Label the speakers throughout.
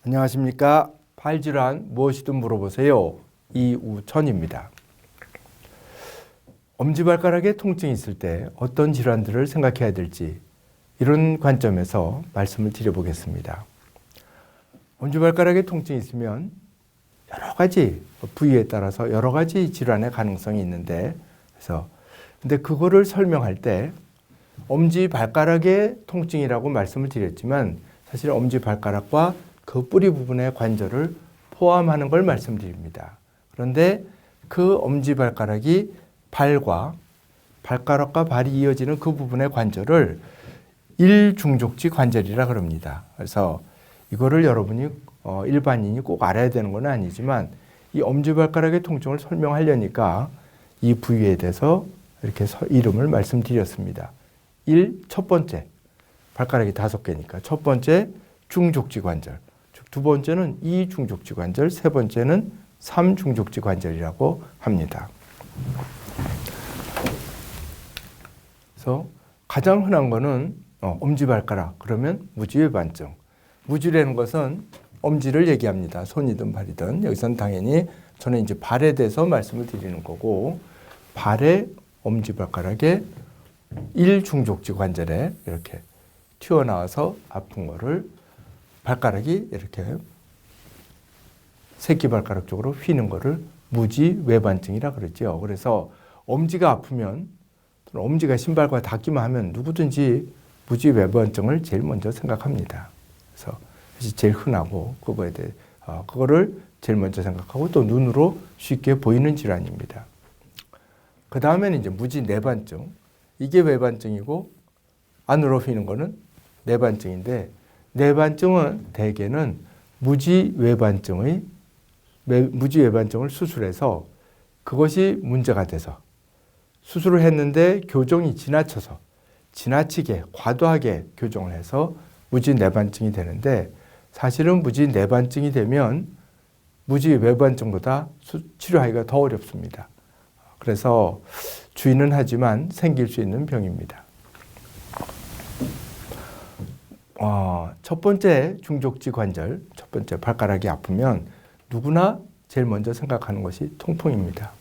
Speaker 1: 안녕하십니까. 팔질환 무엇이든 물어보세요. 이우천입니다. 엄지발가락에 통증이 있을 때 어떤 질환들을 생각해야 될지 이런 관점에서 말씀을 드려보겠습니다. 엄지발가락에 통증이 있으면 여러 가지 부위에 따라서 여러 가지 질환의 가능성이 있는데 근데 그거를 설명할 때 엄지발가락의 통증이라고 말씀을 드렸지만 사실 엄지발가락과 그 뿌리 부분의 관절을 포함하는 걸 말씀드립니다. 그런데 그 엄지발가락이 발가락과 발이 이어지는 그 부분의 관절을 일중족지 관절이라 그럽니다. 그래서 이거를 여러분이 일반인이 꼭 알아야 되는 건 아니지만 이 엄지발가락의 통증을 설명하려니까 이 부위에 대해서 이렇게 이름을 말씀드렸습니다. 첫 번째, 발가락이 5개니까 첫 번째 중족지 관절, 두 번째는 이중족지 관절, 세 번째는 삼중족지 관절이라고 합니다. 그래서 가장 흔한 거는 엄지발가락, 그러면 무지외반증. 무지라는 것은 엄지를 얘기합니다. 손이든 발이든. 여기서는 당연히 저는 이제 발에 대해서 말씀을 드리는 거고, 발의 엄지발가락에 일중족지 관절에 이렇게 튀어나와서 아픈 거를 발가락이 이렇게 새끼발가락 쪽으로 휘는 거를 무지외반증이라 그러죠. 그래서 엄지가 아프면, 엄지가 신발과 닿기만 하면 누구든지 무지외반증을 제일 먼저 생각합니다. 그래서 제일 흔하고 그거를 제일 먼저 생각하고 또 눈으로 쉽게 보이는 질환입니다. 그 다음에는 이제 무지내반증. 이게 외반증이고 안으로 휘는 거는 내반증인데, 내반증은 대개는 무지외반증을 수술해서 그것이 문제가 돼서 수술을 했는데 교정이 지나치게 과도하게 교정을 해서 무지내반증이 되는데, 사실은 무지내반증이 되면 무지외반증보다 치료하기가 더 어렵습니다. 그래서 주의는 하지만 생길 수 있는 병입니다. 첫 번째 중족지 관절, 첫 번째 발가락이 아프면 누구나 제일 먼저 생각하는 것이 통풍입니다.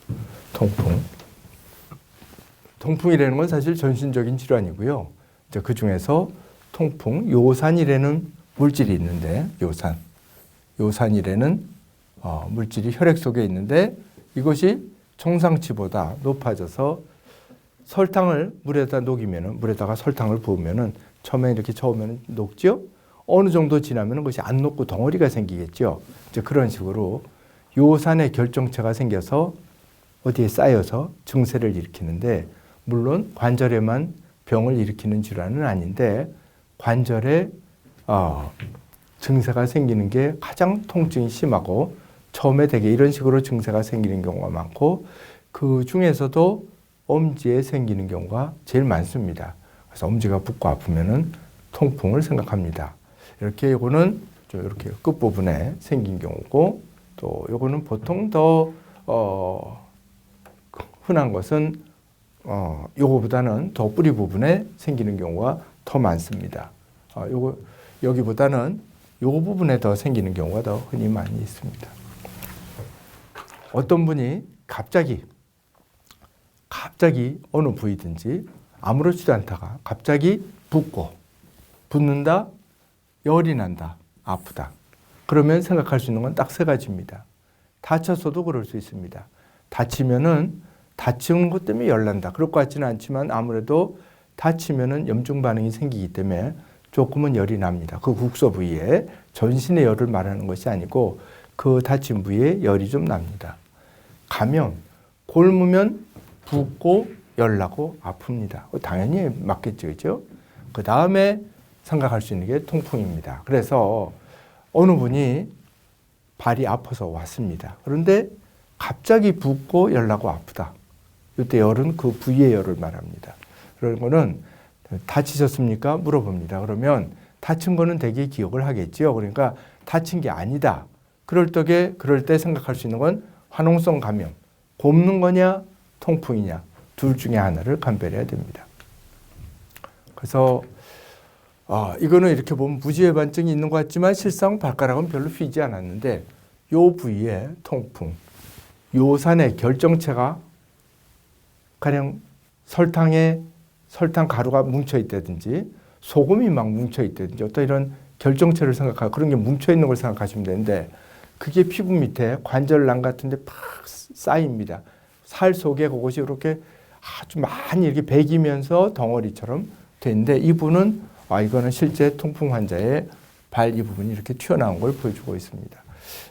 Speaker 1: 통풍이라는 건 사실 전신적인 질환이고요. 그 중에서 통풍, 요산이라는 물질이 있는데, 요산이라는 물질이 혈액 속에 있는데, 이것이 정상치보다 높아져서 설탕을 물에다가 설탕을 부으면은 처음에 이렇게 저으면 녹죠? 어느 정도 지나면 그것이 안 녹고 덩어리가 생기겠죠? 이제 그런 식으로 요산의 결정체가 생겨서 어디에 쌓여서 증세를 일으키는데, 물론 관절에만 병을 일으키는 질환은 아닌데, 관절에 증세가 생기는 게 가장 통증이 심하고 처음에 되게 이런 식으로 증세가 생기는 경우가 많고, 그 중에서도 엄지에 생기는 경우가 제일 많습니다. 그래서 엄지가 붓고 아프면은 통풍을 생각합니다. 이렇게 요거는 이렇게 끝부분에 생긴 경우고, 또 요거는 보통 더 흔한 것은 요거보다는 더 뿌리 부분에 생기는 경우가 더 많습니다. 여기보다는 요 부분에 더 생기는 경우가 더 흔히 많이 있습니다. 어떤 분이 갑자기 어느 부위든지 아무렇지도 않다가 갑자기 붓는다, 열이 난다, 아프다. 그러면 생각할 수 있는 건 딱 3가지입니다. 다쳤어도 그럴 수 있습니다. 다치는 것 때문에 열난다. 그럴 것 같지는 않지만 아무래도 다치면은 염증 반응이 생기기 때문에 조금은 열이 납니다. 그 국소 부위에, 전신의 열을 말하는 것이 아니고 그 다친 부위에 열이 좀 납니다. 감염, 곪으면 붓고 열나고 아픕니다. 당연히 맞겠죠, 그죠? 그 다음에 생각할 수 있는 게 통풍입니다. 그래서 어느 분이 발이 아파서 왔습니다. 그런데 갑자기 붓고 열나고 아프다. 이때 열은 그 부위의 열을 말합니다. 그런 거는 다치셨습니까? 물어봅니다. 그러면 다친 거는 되게 기억을 하겠죠. 그러니까 다친 게 아니다. 그럴 때 생각할 수 있는 건 화농성 감염, 곪는 거냐, 통풍이냐, 둘 중에 하나를 감별해야 됩니다. 그래서 이거는 이렇게 보면 무지외반증이 있는 것 같지만 실상 발가락은 별로 휘지 않았는데 요 부위에 통풍, 요산의 결정체가 가령 설탕 가루가 뭉쳐 있다든지 소금이 막 뭉쳐 있다든지 어떤 이런 결정체를 생각하고 그런 게 뭉쳐 있는 걸 생각하시면 되는데 그게 피부 밑에 관절낭 같은 데 팍 쌓입니다. 살 속에 그것이 이렇게 아주 많이 이렇게 배기면서 덩어리처럼 되는데 이분은 이거는 실제 통풍 환자의 발 이 부분이 이렇게 튀어나온 걸 보여주고 있습니다.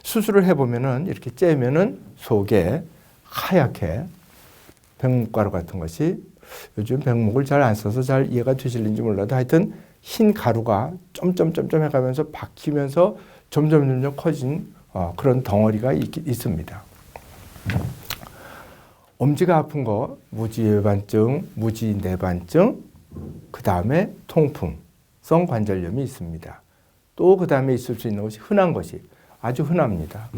Speaker 1: 수술을 해보면은 이렇게 째면은 속에 하얗게 백목가루 같은 것이 요즘 백목을 잘 안 써서 잘 이해가 되실는지 몰라도 하여튼 흰 가루가 점점점점 해가면서 박히면서 점점 커진 그런 덩어리가 있습니다. 엄지가 아픈 거 무지외반증, 무지내반증, 그 다음에 통풍성 관절염이 있습니다. 또 그 다음에 있을 수 있는 것이 흔한 것이 아주 흔합니다.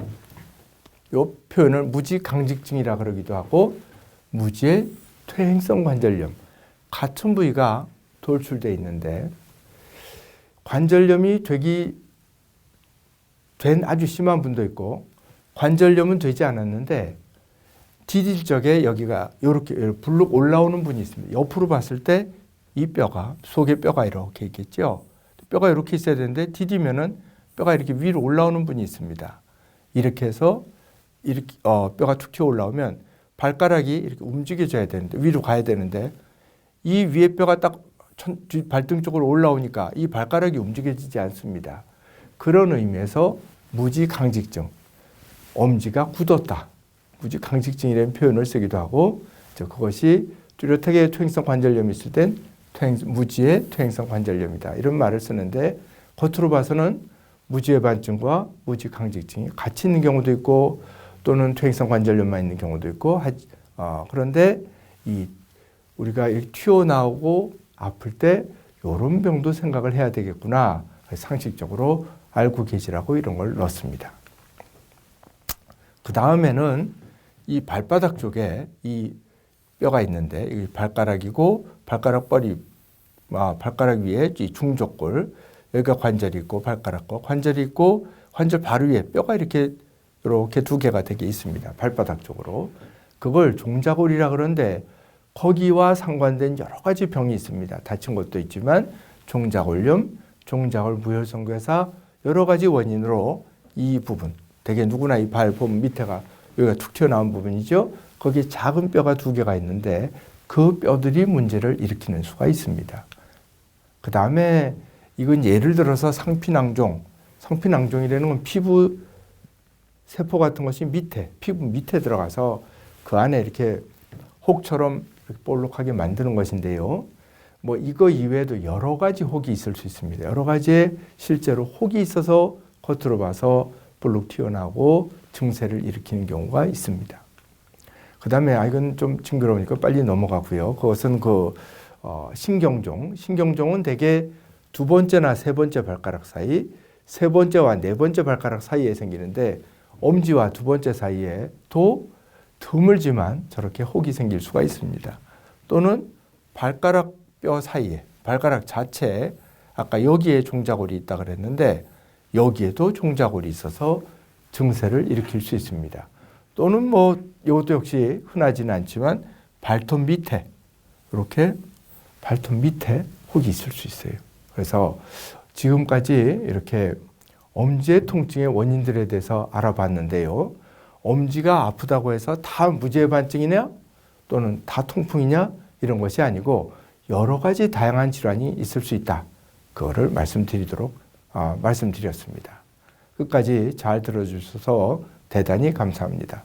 Speaker 1: 이 표현을 무지강직증이라 그러기도 하고 무지의 퇴행성 관절염, 같은 부위가 돌출되어 있는데 관절염이 된 아주 심한 분도 있고 관절염은 되지 않았는데 디딜 적에 여기가 이렇게 불룩 올라오는 분이 있습니다. 옆으로 봤을 때 이 뼈가 속에 뼈가 이렇게 있겠죠. 뼈가 이렇게 있어야 되는데 디디면은 뼈가 이렇게 위로 올라오는 분이 있습니다. 이렇게 해서 이렇게 뼈가 툭 튀어 올라오면 발가락이 이렇게 움직여져야 되는데 위로 가야 되는데 이 위에 뼈가 딱 발등 쪽으로 올라오니까 이 발가락이 움직여지지 않습니다. 그런 의미에서 무지강직증, 엄지가 굳었다. 무지강직증이라는 표현을 쓰기도 하고 그것이 뚜렷하게 퇴행성 관절염이 있을 땐 무지의 퇴행성 관절염이다. 이런 말을 쓰는데 겉으로 봐서는 무지외반증과 무지강직증이 같이 있는 경우도 있고 또는 퇴행성 관절염만 있는 경우도 있고 그런데 우리가 튀어나오고 아플 때 이런 병도 생각을 해야 되겠구나. 상식적으로 알고 계시라고 이런 걸 넣습니다. 그 다음에는 이 발바닥 쪽에 이 뼈가 있는데 이 발가락이고 발가락 위에 이 중족골 여기가 관절이 있고 발가락과 관절이 있고 관절 바로 위에 뼈가 이렇게 두 개가 되게 있습니다. 발바닥 쪽으로. 그걸 종자골이라 그러는데 거기와 상관된 여러 가지 병이 있습니다. 다친 것도 있지만 종자골염, 종자골 무혈성괴사 여러 가지 원인으로 이 부분 되게 누구나 이 발 보면 밑에가 여기가 툭 튀어나온 부분이죠. 거기에 작은 뼈가 2개가 있는데 그 뼈들이 문제를 일으키는 수가 있습니다. 그 다음에 이건 예를 들어서 상피낭종이라는 건 피부 세포 같은 것이 피부 밑에 들어가서 그 안에 이렇게 혹처럼 이렇게 볼록하게 만드는 것인데요. 이거 이외에도 여러 가지 혹이 있을 수 있습니다. 여러 가지의 실제로 혹이 있어서 겉으로 봐서 볼록 튀어나오고 증세를 일으키는 경우가 있습니다. 그 다음에 이건 좀 징그러우니까 빨리 넘어가고요. 그것은 신경종은 대개 2번째나 3번째 발가락 사이, 3번째와 4번째 발가락 사이에 생기는데 엄지와 2번째 사이에도 드물지만 저렇게 혹이 생길 수가 있습니다. 또는 발가락 뼈 사이에, 발가락 자체에 아까 여기에 종자골이 있다 그랬는데 여기에도 종자골이 있어서 증세를 일으킬 수 있습니다. 또는 이것도 역시 흔하지는 않지만 발톱 밑에 이렇게 발톱 밑에 혹이 있을 수 있어요. 그래서 지금까지 이렇게 엄지의 통증의 원인들에 대해서 알아봤는데요. 엄지가 아프다고 해서 다 무지외반증이냐 또는 다 통풍이냐 이런 것이 아니고 여러 가지 다양한 질환이 있을 수 있다. 그거를 말씀드렸습니다. 끝까지 잘 들어주셔서 대단히 감사합니다.